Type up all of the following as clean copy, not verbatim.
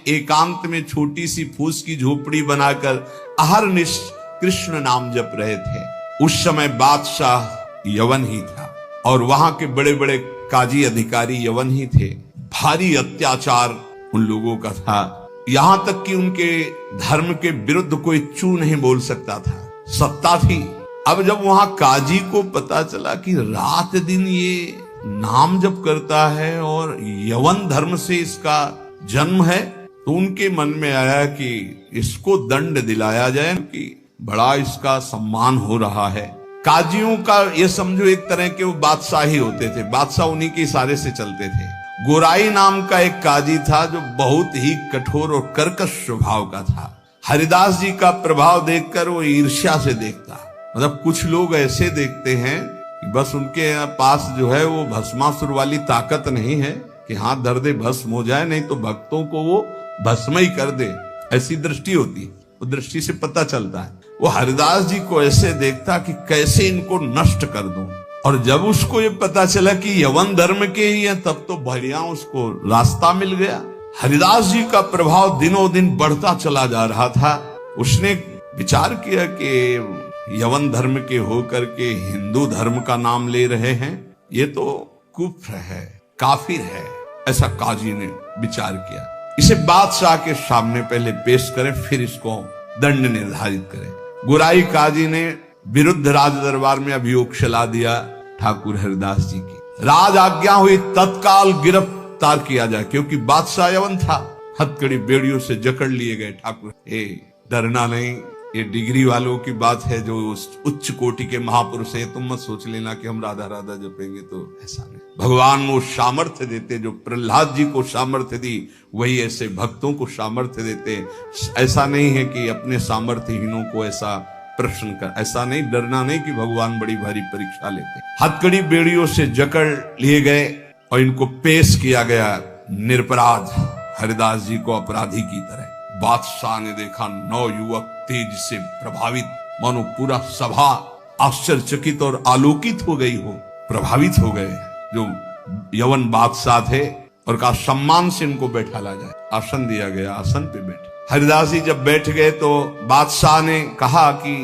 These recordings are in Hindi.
एकांत में छोटी सी फूस की झोपड़ी बनाकर अहरनिश कृष्ण नाम जप रहे थे। उस समय बादशाह यवन ही था और वहां के बड़े बड़े काजी अधिकारी यवन ही थे। भारी अत्याचार उन लोगों का था, यहां तक कि उनके धर्म के विरुद्ध कोई चू नहीं बोल सकता था। सत्ता थी। अब जब वहां काजी को पता चला कि रात दिन ये नाम जप करता है और यवन धर्म से इसका जन्म है, तो उनके मन में आया कि इसको दंड दिलाया जाए कि बड़ा इसका सम्मान हो रहा है। काजियों का ये समझो एक तरह के वो बादशाह ही होते थे, बादशाह उन्हीं के इशारे से चलते थे। गोराई नाम का एक काजी था जो बहुत ही कठोर और कर्कश स्वभाव का था। हरिदास जी का प्रभाव देखकर वो ईर्ष्या से देखता। मतलब कुछ लोग ऐसे देखते हैं कि बस उनके पास जो है वो भस्मासुर वाली ताकत नहीं है कि हाथ धर दे भस्म हो जाए, नहीं तो भक्तों को वो भस्म ही कर दे, ऐसी दृष्टि होती। वो दृष्टि से पता चलता है। वो हरिदास जी को ऐसे देखता कि कैसे इनको नष्ट कर दूं। और जब उसको ये पता चला कि यवन धर्म के ही हैं, तब तो बढ़िया उसको रास्ता मिल गया। हरिदास जी का प्रभाव दिनों दिन बढ़ता चला जा रहा था। उसने विचार किया कि यवन धर्म के होकर के हिंदू धर्म का नाम ले रहे हैं, ये तो कुफ्र है, काफिर है। ऐसा काजी ने विचार किया। इसे बादशाह के सामने पहले पेश करें, फिर इसको दंड निर्धारित करें। गोराई काजी ने विरुद्ध राज दरबार में अभियोग चला दिया ठाकुर हरिदास जी की। राज आज्ञा हुई तत्काल गिरफ्तार किया जाए, क्योंकि बादशाह यवन था। हथकड़ी बेड़ियों से जकड़ लिए गए। ठाकुर डरना नहीं, ये डिग्री वालों की बात है जो उच्च कोटि के महापुरुष है। तुम मत सोच लेना कि हम राधा राधा जपेंगे तो ऐसा नहीं। भगवान वो सामर्थ्य देते जो प्रहलाद जी को सामर्थ्य दी, वही ऐसे भक्तों को सामर्थ्य देते। ऐसा नहीं है कि अपने सामर्थ्यहीनों को ऐसा प्रश्न कर, ऐसा नहीं, डरना नहीं कि भगवान बड़ी भारी परीक्षा लेते। हथकड़ी बेड़ियों से जकड़ लिए गए और इनको पेश किया गया निरपराध हरिदास जी को अपराधी की तरह। बादशाह ने देखा 9 युवक तेज से प्रभावित, मानो पूरा सभा आश्चर्यचकित और आलोकित हो गई हो, प्रभावित हो गए। जो यवन बादशाह थे और कहा सम्मान से इनको बैठा ला जाए। आसन दिया गया, आसन पे बैठे। हरिदास जी जब बैठ गए तो बादशाह ने कहा कि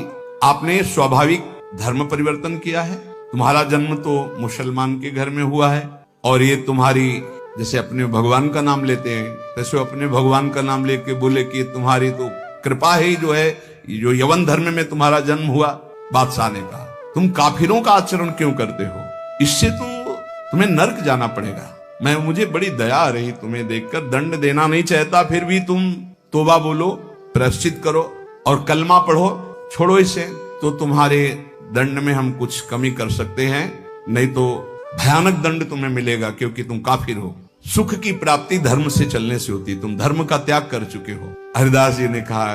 आपने स्वाभाविक धर्म परिवर्तन किया है। तुम्हारा जन्म तो मुसलमान के घर में हुआ है और ये तुम्हारी, जैसे अपने भगवान का नाम लेते हैं तैसे अपने भगवान का नाम लेके बोले कि तुम्हारी तो कृपा ही जो है, जो यवन धर्म में तुम्हारा जन्म हुआ। बादशाह ने कहा तुम काफिरों का आचरण क्यों करते हो, इससे तो तुम्हें नर्क जाना पड़ेगा। मुझे बड़ी दया आ रही तुम्हें देखकर, दंड देना नहीं चाहता, फिर भी तुम तोबा बोलो, प्रायश्चित करो और कलमा पढ़ो, छोड़ो इसे, तो तुम्हारे दंड में हम कुछ कमी कर सकते हैं, नहीं तो भयानक दंड तुम्हें मिलेगा क्योंकि तुम काफिर हो। सुख की प्राप्ति धर्म से चलने से होती, तुम धर्म का त्याग कर चुके हो। हरिदास जी ने कहा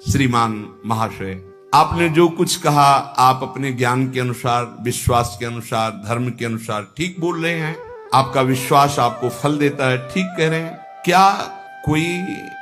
श्रीमान महाशय, आपने जो कुछ कहा आप अपने ज्ञान के अनुसार, विश्वास के अनुसार, धर्म के अनुसार ठीक बोल रहे हैं। आपका विश्वास आपको फल देता है, ठीक कह रहे हैं। क्या कोई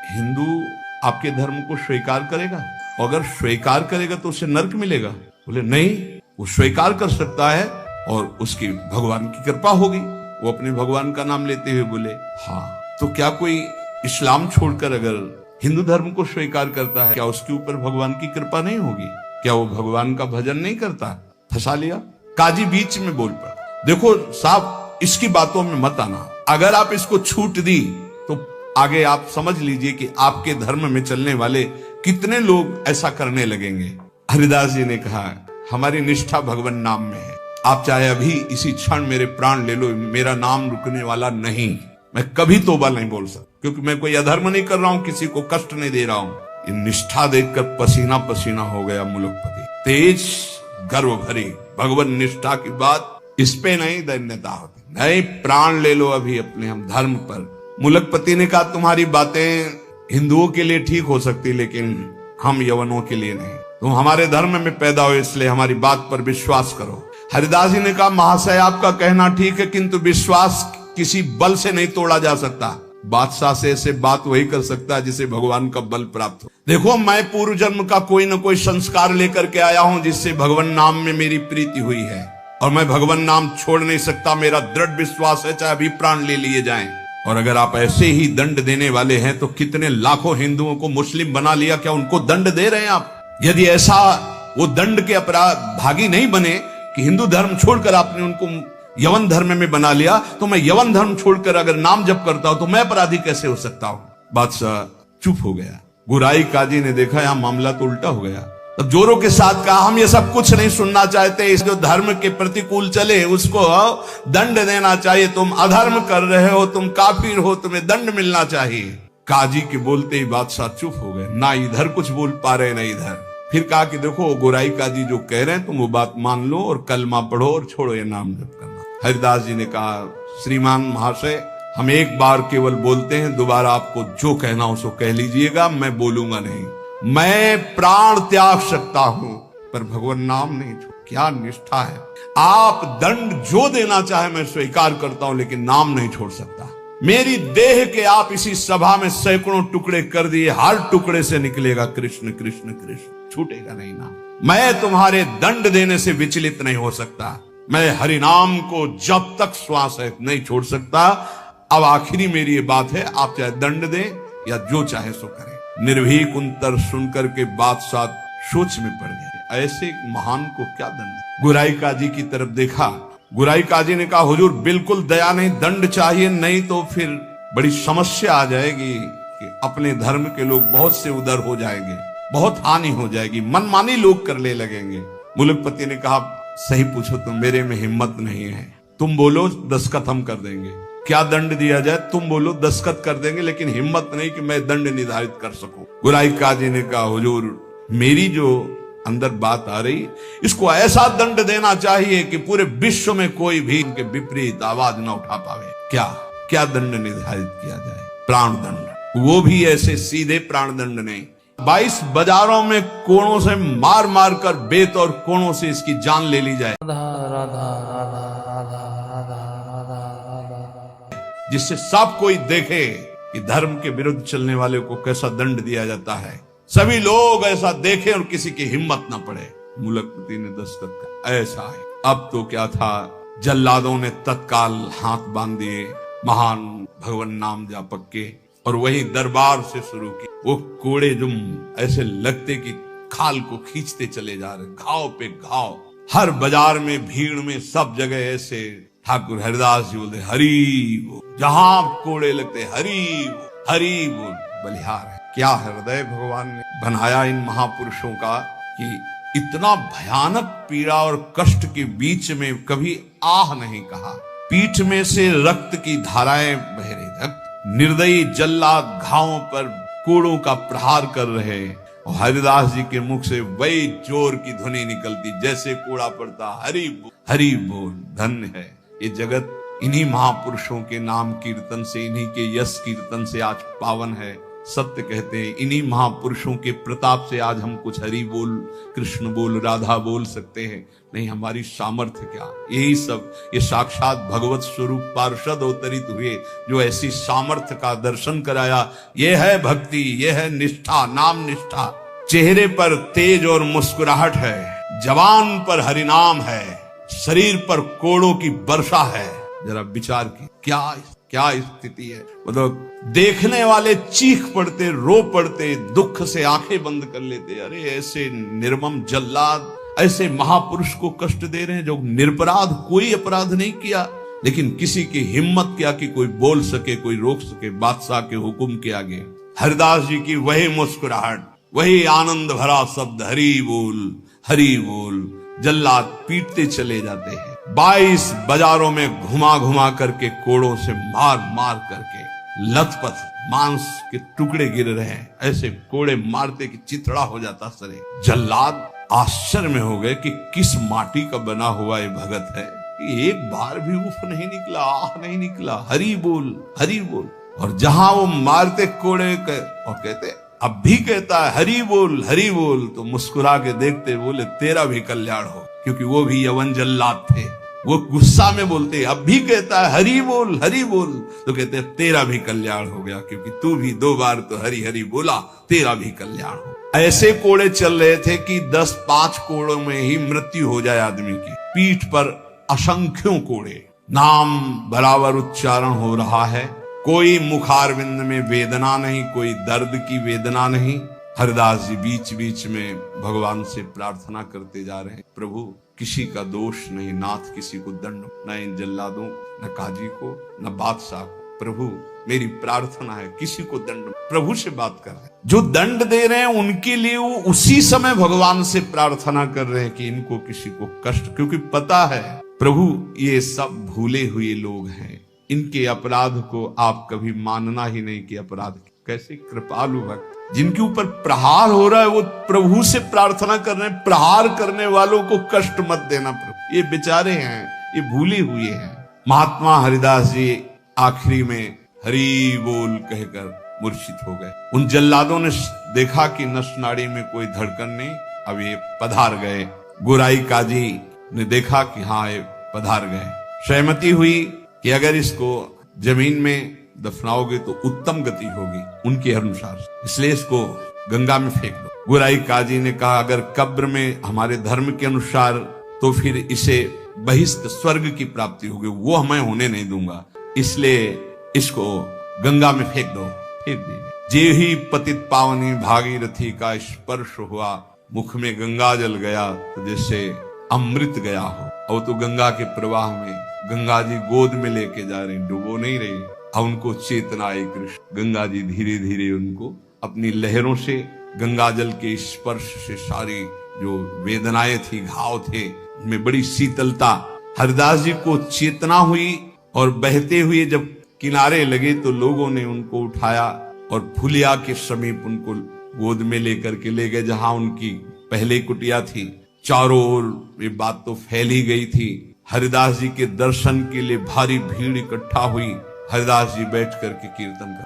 हिंदू आपके धर्म को स्वीकार करेगा? अगर स्वीकार करेगा तो उसे नर्क मिलेगा। बोले नहीं, वो स्वीकार कर सकता है और उसकी भगवान की कृपा होगी। वो अपने भगवान का नाम लेते हुए बोले हाँ। तो क्या कोई इस्लाम छोड़कर अगर हिंदू धर्म को स्वीकार करता है, क्या उसके ऊपर भगवान की कृपा नहीं होगी? क्या वो भगवान का भजन नहीं करता? फंसा लिया। काजी बीच में बोल पड़ा, देखो साहब, इसकी बातों में मत आना। अगर आप इसको छूट दी तो आगे आप समझ लीजिए कि आपके धर्म में चलने वाले कितने लोग ऐसा करने लगेंगे। हरिदास जी ने कहा हमारी निष्ठा भगवान नाम में है। आप चाहे अभी इसी क्षण मेरे प्राण ले लो, मेरा नाम रुकने वाला नहीं। मैं कभी तोबा नहीं बोल सकता, क्योंकि मैं कोई अधर्म नहीं कर रहा हूं, किसी को कष्ट नहीं दे रहा हूं। ये निष्ठा देखकर पसीना पसीना हो गया मुलुकपति। तेज गर्व भरी भगवान निष्ठा की बात, इस पे नहीं दैन्यता होती। नहीं, प्राण ले लो अभी अपने हम धर्म पर। मुलुकपति ने कहा तुम्हारी बातें हिंदुओं के लिए ठीक हो सकती, लेकिन हम यवनों के लिए नहीं। तुम हमारे धर्म में पैदा हो, इसलिए हमारी बात पर विश्वास करो। हरिदास जी ने कहा महाशय आपका कहना ठीक है, किंतु विश्वास किसी बल से नहीं तोड़ा जा सकता। बादशाह से ऐसे बात वही कर सकता है जिसे भगवान का बल प्राप्त हो। देखो मैं पूर्व जन्म का कोई न कोई संस्कार लेकर के आया हूं जिससे भगवान नाम में मेरी प्रीति हुई है, और मैं भगवान नाम छोड़ नहीं सकता। मेरा दृढ़ विश्वास है, चाहे अभी प्राण ले लिए जाएं। और अगर आप ऐसे ही दंड देने वाले हैं तो कितने लाखों हिंदुओं को मुस्लिम बना लिया, क्या उनको दंड दे रहे हैं आप? यदि ऐसा वो दंड के अपराध भागी नहीं बने कि हिंदू धर्म छोड़कर आपने उनको यवन धर्म में बना लिया, तो मैं यवन धर्म छोड़कर अगर नाम जप करता हूं तो मैं अपराधी कैसे हो सकता हूं? बादशाह चुप हो गया। गुराई काजी ने देखा यहां मामला तो उल्टा हो गया। तब जोरों के साथ कहा, हम ये सब कुछ नहीं सुनना चाहते, इस जो धर्म के प्रतिकूल चले उसको दंड देना चाहिए। तुम अधर्म कर रहे हो, तुम काफिर हो, तुम्हें दंड मिलना चाहिए। काजी के बोलते ही बादशाह चुप हो गए, ना इधर कुछ बोल पा रहे ना इधर। फिर कहा कि देखो गोराई काजी जो कह रहे हैं तुम वो बात मान लो और कलमा पढ़ो और छोड़ो ये नाम जप करना। हरिदास जी ने कहा, श्रीमान महाशय, हम एक बार केवल बोलते हैं, दोबारा आपको जो कहना हो सो कह लीजिएगा, मैं बोलूंगा नहीं। मैं प्राण त्याग सकता हूं पर भगवान नाम नहीं छोड़। क्या निष्ठा है! आप दंड जो देना चाहे मैं स्वीकार करता हूं, लेकिन नाम नहीं छोड़ सकता। मेरी देह के आप इसी सभा में सैकड़ों टुकड़े कर दिए, हर टुकड़े से निकलेगा कृष्ण कृष्ण कृष्ण, छूटेगा नहीं नाम। मैं तुम्हारे दंड देने से विचलित नहीं हो सकता। मैं हरिनाम को जब तक श्वास है नहीं छोड़ सकता। अब आखिरी मेरी ये बात है, आप चाहे दंड दें या जो चाहे सो करें। निर्भीक उत्तर सुनकर के बादशाह सोच में पड़ गए, ऐसे महान को क्या दंड? गुराई काजी की तरफ देखा। गुराई काजी ने कहा, हुजूर बिल्कुल दया नहीं, दंड चाहिए, नहीं तो फिर बड़ी समस्या आ जाएगी कि अपने धर्म के लोग बहुत से उधर हो जाएंगे, बहुत हानि हो जाएगी, मनमानी लोग करने लगेंगे। मुलकपति ने कहा, सही पूछो तो मेरे में हिम्मत नहीं है। तुम बोलो दस्तखत हम कर देंगे, क्या दंड दिया जाए तुम बोलो दस्तखत कर देंगे, लेकिन हिम्मत नहीं कि मैं दंड निर्धारित कर सकूं। गुराई काजी ने कहा, हुजूर मेरी जो अंदर बात आ रही, इसको ऐसा दंड देना चाहिए कि पूरे विश्व में कोई भी इनके विपरीत आवाज ना उठा पावे। क्या क्या दंड निर्धारित किया जाए? प्राण दंड, वो भी ऐसे सीधे प्राण दंड नहीं, 22 बाजारों में कोड़ों से मार मार कर बेत और कोड़ों से इसकी जान ले ली जाए, जिससे सब कोई देखे कि धर्म के विरुद्ध चलने वाले को कैसा दंड दिया जाता है। सभी लोग ऐसा देखें और किसी की हिम्मत ना पड़े। मुलकपति ने दस्तखत कर, ऐसा है। अब तो क्या था, जल्लादों ने तत्काल हाथ बांध दिए महान भगवान नाम जापक के, और वही दरबार से शुरू की। वो कोड़े जो ऐसे लगते कि खाल को खींचते चले जा रहे, घाव पे घाव, हर बाजार में भीड़ में सब जगह ऐसे। ठाकुर हरिदास जी बोलते, हरि बोल, जहां कोड़े लगते हरि बोल। बलिहार है, क्या हृदय भगवान ने बनाया इन महापुरुषों का कि इतना भयानक पीड़ा और कष्ट के बीच में कभी आह नहीं कहा। पीठ में से रक्त की धाराएं बह रही, निर्दयी जल्लाद घावों पर कोड़ों का प्रहार कर रहे, और हरिदास जी के मुख से वही जोर की ध्वनि निकलती जैसे कोड़ा पड़ता, हरि बोल। धन्य है ये जगत, इन्हीं महापुरुषों के नाम कीर्तन से, इन्हीं के यश कीर्तन से आज पावन है। सत्य कहते हैं, इन्हीं महापुरुषों के प्रताप से आज हम कुछ हरि बोल, कृष्ण बोल, राधा बोल सकते हैं। नहीं, हमारी सामर्थ्य क्या, यही सब, ये साक्षात भगवत स्वरूप पार्षद अवतरित हुए जो ऐसी सामर्थ्य का दर्शन कराया। ये है भक्ति, ये है निष्ठा, नाम निष्ठा। चेहरे पर तेज और मुस्कुराहट है, जवान पर हरिनाम है, शरीर पर कोड़ों की वर्षा है। जरा विचार की क्या स्थिति है। मतलब देखने वाले चीख पड़ते, रो पड़ते, दुख से आंखें बंद कर लेते। अरे ऐसे निर्मम जल्लाद ऐसे महापुरुष को कष्ट दे रहे हैं जो निरपराध, कोई अपराध नहीं किया, लेकिन किसी की हिम्मत क्या कि कोई बोल सके, कोई रोक सके बादशाह के हुक्म के आगे। हरिदास जी की वही मुस्कुराहट, वही आनंद भरा शब्द, हरि बोल। जल्लाद पीटते चले जाते हैं। 22 बाजारों में घुमा घुमा करके कोड़ों से मार मार करके लथपथ मांस के टुकड़े गिर रहे हैं। ऐसे कोड़े मारते कि चिथड़ा हो जाता सरे। जल्लाद आश्चर्य में हो गए कि किस माटी का बना हुआ ये भगत है कि एक बार भी उफ नहीं निकला, आह नहीं निकला, हरि बोल। और जहां वो मारते कोड़े और कहते, अब भी कहता है हरि बोल, तो मुस्कुरा के देखते, बोले तेरा भी कल्याण हो, क्योंकि वो भी यवन जल्लाद थे। वो गुस्सा में बोलते, अब भी कहता है हरि बोल, तो कहते तेरा भी कल्याण हो गया, क्योंकि तू भी 2 बार तो हरि बोला, तेरा भी कल्याण हो। ऐसे कोड़े चल रहे थे कि 10-5 कोड़ों में ही मृत्यु हो जाए आदमी की। पीठ पर असंख्यों कोड़े, नाम बराबर उच्चारण हो रहा है, कोई मुखारविंद में वेदना नहीं, कोई दर्द की वेदना नहीं। हरिदास जी बीच बीच में भगवान से प्रार्थना करते जा रहे हैं, प्रभु किसी का दोष नहीं, नाथ किसी को दंड, न इन जल्लादों, न काजी को, न बादशाह को। प्रभु मेरी प्रार्थना है, किसी को दंड। प्रभु से बात कर रहे हैं, जो दंड दे रहे हैं उनके लिए वो उसी समय भगवान से प्रार्थना कर रहे हैं कि इनको किसी को कष्ट, क्योंकि पता है प्रभु ये सब भूले हुए लोग हैं, इनके अपराध को आप कभी मानना ही नहीं कि अपराध। कैसे कृपालु भक्त, जिनके ऊपर प्रहार हो रहा है वो प्रभु से प्रार्थना कर रहे हैं, प्रहार करने वालों को कष्ट मत देना प्रभु। ये बेचारे हैं, ये भूले हुए हैं। महात्मा हरिदास जी आखिरी में हरि बोल कहकर मूर्छित हो गए। उन जल्लादों ने देखा कि नस नाड़ी में कोई धड़कन नहीं, अब ये पधार गए। गोराई काजी ने देखा कि हाँ ये पधार गए। सहमति हुई कि अगर इसको जमीन में दफनाओगे तो उत्तम गति होगी उनके अनुसार, इसलिए इसको गंगा में फेंक दो। गोराई काजी ने कहा अगर कब्र में हमारे धर्म के अनुसार तो फिर इसे बहिष्ठ स्वर्ग की प्राप्ति होगी, वो मैं होने नहीं दूंगा, इसलिए इसको गंगा में फेंक दो। फेंक दी। जे ही पतित पावनी भागीरथी का स्पर्श हुआ, मुख में गंगा जल गया तो जैसे अमृत गया हो। और तो गंगा के प्रवाह में गंगा जी गोद में लेके जा रहे, डुबो नहीं रहे। अब उनको चेतना आई कृष्ण। गंगा जी धीरे धीरे उनको अपनी लहरों से, गंगा जल के स्पर्श से सारी जो वेदनाएं थी, घाव थे, उनमें बड़ी शीतलता। हरिदास जी को चेतना हुई और बहते हुए जब किनारे लगे तो लोगों ने उनको उठाया और फुलिया के समीप उनको गोद में लेकर के ले गए, जहां उनकी पहले कुटिया थी। चारों ओर ये बात तो फैली गई थी। हरिदास जी के दर्शन के लिए भारी भीड़ इकट्ठा हुई। हरिदास जी बैठ करके कीर्तन कर,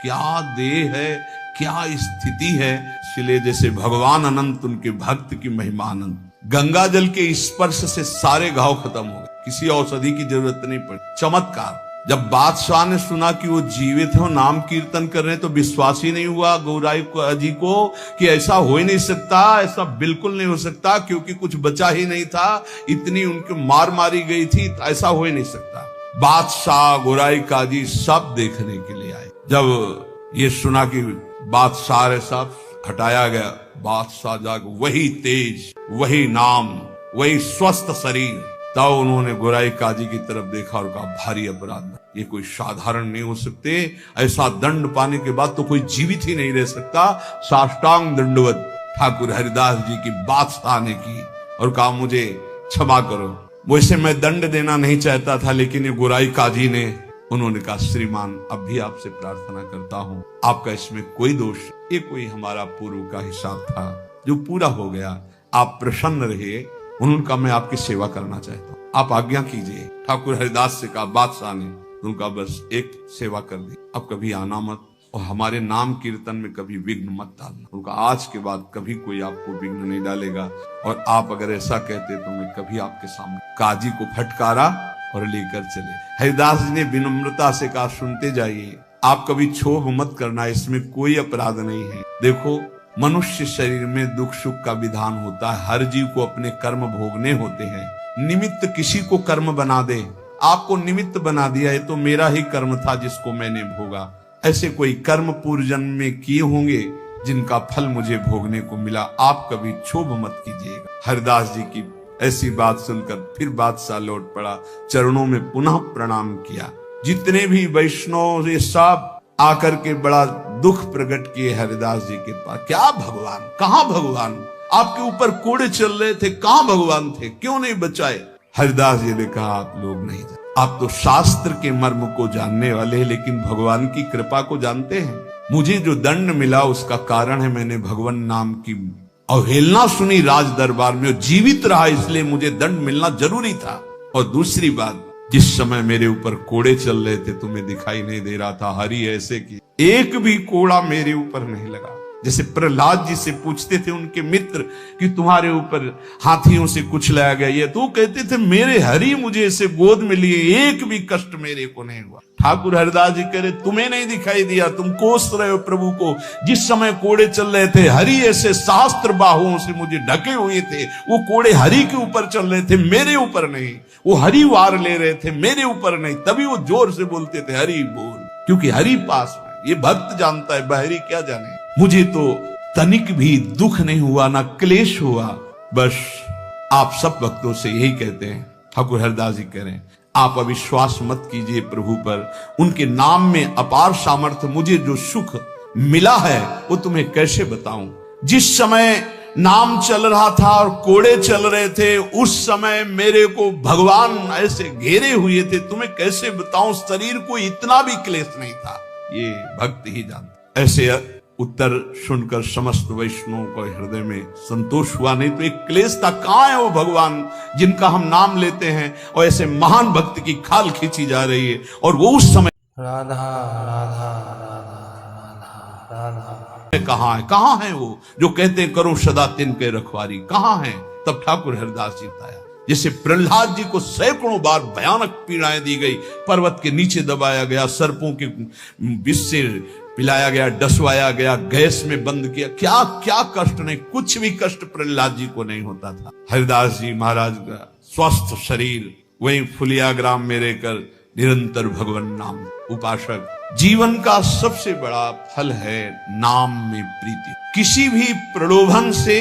क्या देह है, क्या स्थिति है। इसलिए जैसे भगवान अनंत, उनके भक्त की महिमा अनंत। गंगा जल के स्पर्श से सारे घाव खत्म हो गए, किसी औषधि की जरूरत नहीं पड़ी। चमत्कार। जब बादशाह ने सुना कि वो जीवित हो, नाम कीर्तन कर रहे हैं, तो विश्वास ही नहीं हुआ गौराई जी को कि ऐसा हो ही नहीं सकता, ऐसा बिल्कुल नहीं हो सकता, क्योंकि कुछ बचा ही नहीं था, इतनी उनकी मार मारी गई थी, ऐसा हो ही नहीं सकता। बादशाह, गोराई काजी सब देखने के लिए आए। जब ये सुना कि बादशाह सब हटाया गया, बादशाह जाग, वही तेज, वही नाम, वही स्वस्थ शरीर। तब उन्होंने गोराई काजी की तरफ देखा और कहा भारी अपराध, ये कोई साधारण नहीं हो सकते, ऐसा दंड पाने के बाद तो कोई जीवित ही नहीं रह सकता। साष्टांग दंडवत ठाकुर हरिदास जी की बादशाह ने की और कहा मुझे क्षमा करो, वैसे मैं दंड देना नहीं चाहता था, लेकिन ये गोराई काजी ने, उन्होंने कहा श्रीमान अब भी आपसे प्रार्थना करता हूँ, आपका इसमें कोई दोष, ये कोई हमारा पूर्व का हिसाब था जो पूरा हो गया, आप प्रसन्न रहिए। उनका मैं आपकी सेवा करना चाहता हूँ, आप आज्ञा कीजिए। ठाकुर हरिदास से कहा, बादशाह ने उनका बस एक सेवा कर दी, अब कभी आना मत और हमारे नाम कीर्तन में कभी विघ्न मत डालना। उनका आज के बाद कभी कोई आपको विघ्न नहीं डालेगा, और आप अगर ऐसा कहते तो मैं कभी आपके सामने। काजी को फटकारा और लेकर चले। हरिदास जी ने विनम्रता से कहा, सुनते जाइए, आप कभी क्षोभ मत करना, इसमें कोई अपराध नहीं है। देखो मनुष्य शरीर में दुख सुख का विधान होता है, हर जीव को अपने कर्म भोगने होते हैं। निमित्त किसी को कर्म बना दे, आपको निमित्त बना दिया, ये तो मेरा ही कर्म था जिसको मैंने भोगा। ऐसे कोई कर्म पूर्व जन्म में किए होंगे जिनका फल मुझे भोगने को मिला, आप कभी क्षोभ मत कीजिएगा। हरिदास जी की ऐसी बात सुनकर फिर बादशाह लौट पड़ा, चरणों में पुनः प्रणाम किया। जितने भी वैष्णव ये सब आकर के बड़ा दुख प्रकट किए हरिदास जी के पास। क्या भगवान, कहां भगवान, आपके ऊपर कोड़े चल रहे थे, कहां भगवान थे, क्यों नहीं बचाए। हरिदास जी ने कहा, आप लोग नहीं जानते, आप तो शास्त्र के मर्म को जानने वाले हैं, लेकिन भगवान की कृपा को जानते हैं। मुझे जो दंड मिला उसका कारण है मैंने भगवान नाम की अवहेलना सुनी राज दरबार में, जीवित रहा, इसलिए मुझे दंड मिलना जरूरी था। और दूसरी बात, जिस समय मेरे ऊपर कोड़े चल रहे थे तुम्हें दिखाई नहीं दे रहा था, हरि ऐसे की एक भी कोड़ा मेरे ऊपर नहीं लगा। जैसे प्रहलाद जी से पूछते थे उनके मित्र कि तुम्हारे ऊपर हाथियों से कुछ लाया गया, ये तो कहते थे मेरे हरि मुझे ऐसे गोद में लिए, एक भी कष्ट मेरे को नहीं हुआ। ठाकुर हरिदास जी कह रहे, तुम्हें नहीं दिखाई दिया, तुम कोस रहे हो प्रभु को। जिस समय कोड़े चल रहे थे, हरि ऐसे शास्त्र बाहुओं से मुझे ढके हुए थे, वो कोड़े हरि के ऊपर चल रहे थे, मेरे ऊपर नहीं। वो हरि वार ले रहे थे, मेरे ऊपर नहीं। तभी वो जोर से बोलते थे, हरि बोल। क्योंकि हरि पास में, ये भक्त जानता है, बहरी क्या जाने। मुझे तो तनिक भी दुख नहीं हुआ, ना क्लेश हुआ। बस आप सब भक्तों से यही कहते हैं, ठाकुर हरिदास जी कह रहे हैं, आप अविश्वास मत कीजिए प्रभु पर, उनके नाम में अपार सामर्थ्य। मुझे जो सुख मिला है वो तुम्हें कैसे बताऊं। जिस समय नाम चल रहा था और कोड़े चल रहे थे, उस समय मेरे को भगवान ऐसे घेरे हुए थे, तुम्हें कैसे बताऊं। शरीर को इतना भी क्लेश नहीं था, ये भक्त ही जानता। ऐसे उत्तर सुनकर समस्त वैष्णवों को हृदय में संतोष हुआ। नहीं तो एक क्लेश था, कहां है वो भगवान जिनका हम नाम लेते हैं, और ऐसे महान भक्त की खाल खींची जा रही है, और वो उस समय राधा राधा राधा राधा राधा कहां है वो जो कहते हैं करो सदा तिनके रखवारी, कहां है। तब ठाकुर हरिदास जी आया। जैसे प्रहलाद जी को सैकड़ों बार भयानक पीड़ाएं दी गई, पर्वत के नीचे दबाया गया, सर्पों के विष से पिलाया गया, डसवाया गया, गैस में बंद किया, क्या क्या कष्ट नहीं, कुछ भी कष्ट प्रहलाद जी को नहीं होता था। हरिदास जी महाराज का स्वस्थ शरीर वहीं फुलिया ग्राम में रहकर निरंतर भगवान नाम उपासक। जीवन का सबसे बड़ा फल है नाम में प्रीति। किसी भी प्रलोभन से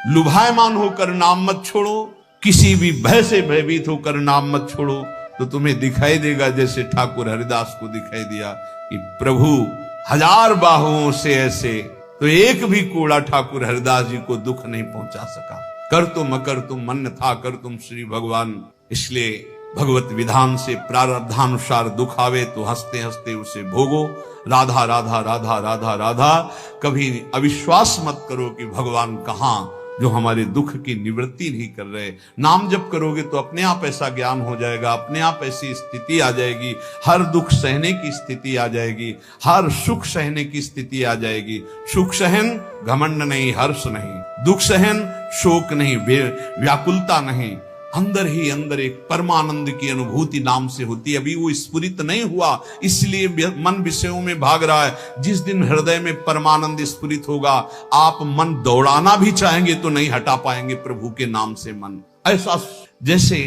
लुभायमान होकर नाम मत छोड़ो, किसी भी भय से भयभीत होकर नाम मत छोड़ो, तो तुम्हें दिखाई देगा जैसे ठाकुर हरिदास को दिखाई दिया कि प्रभु हजार बाहुओं से ऐसे, तो एक भी कोड़ा ठाकुर हरिदास जी को दुख नहीं पहुंचा सका। कर तुम अकर तुम मन था, कर तुम श्री भगवान। इसलिए भगवत विधान से प्रारब्धानुसार दुख आवे तो हंसते हंसते उसे भोगो। राधा राधा राधा राधा राधा। कभी अविश्वास मत करो कि भगवान कहां, जो हमारे दुख की निवृत्ति नहीं कर रहे। नाम जप करोगे तो अपने आप ऐसा ज्ञान हो जाएगा, अपने आप ऐसी स्थिति आ जाएगी, हर दुख सहने की स्थिति आ जाएगी, हर सुख सहने की स्थिति आ जाएगी। सुख सहन घमंड नहीं, हर्ष नहीं, दुख सहन शोक नहीं, व्याकुलता नहीं, अंदर ही अंदर एक परमानंद की अनुभूति नाम से होती है। अभी वो स्फुरित नहीं हुआ, इसलिए मन विषयों में भाग रहा है। जिस दिन हृदय में परमानंद स्फुरित होगा, आप मन दौड़ाना भी चाहेंगे तो नहीं हटा पाएंगे प्रभु के नाम से मन। ऐसा जैसे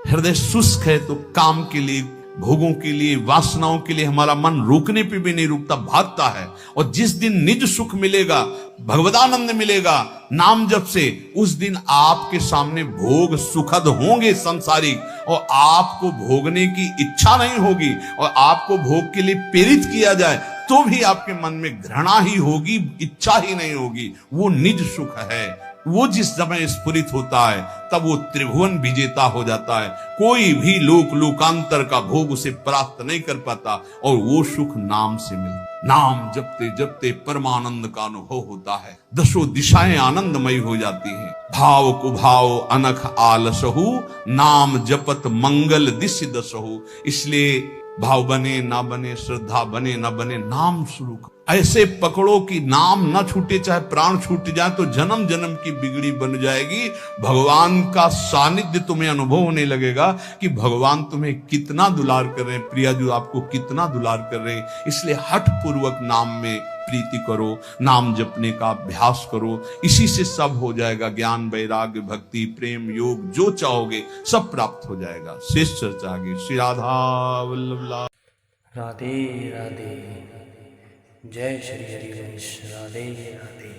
हृदय शुष्क है तो काम के लिए, भोगों के लिए, वासनाओं के लिए हमारा मन रोकने पे भी नहीं रुकता, भागता है। और जिस दिन निज सुख मिलेगा, भगवदानंद मिलेगा नाम जप से, उस दिन आपके सामने भोग सुखद होंगे संसारिक, और आपको भोगने की इच्छा नहीं होगी, और आपको भोग के लिए प्रेरित किया जाए तो भी आपके मन में घृणा ही होगी, इच्छा ही नहीं होगी। वो निज सुख है। वो जिस समय स्फुरित होता है तब वो त्रिभुवन विजेता हो जाता है। कोई भी लोकांतर का भोग उसे प्राप्त नहीं कर पाता, और वो सुख नाम से मिलता। नाम जपते जपते परमानंद का अनुभव होता है, दसों दिशाएं आनंदमयी हो जाती हैं। भाव कुभाव अनख आलसहु, नाम जपत मंगल दिशि दसहु। इसलिए भाव बने ना बने, श्रद्धा बने ना बने, नाम शुरू करो। ऐसे पकड़ो कि नाम ना छूटे, चाहे प्राण छूट जाए तो जन्म जन्म की बिगड़ी बन जाएगी। भगवान का सानिध्य तुम्हें अनुभव होने लगेगा कि भगवान तुम्हें कितना दुलार कर रहे हैं, प्रिया जो आपको कितना दुलार कर रहे हैं। इसलिए हठ पूर्वक नाम में प्रीति करो, नाम जपने का अभ्यास करो। इसी से सब हो जाएगा, ज्ञान वैराग्य भक्ति प्रेम योग जो चाहोगे सब प्राप्त हो जाएगा। शेष चर्चा आगे। श्री राधा वल्लभ लाल। राधे राधे। जय श्री हरि वंश। राधे राधे।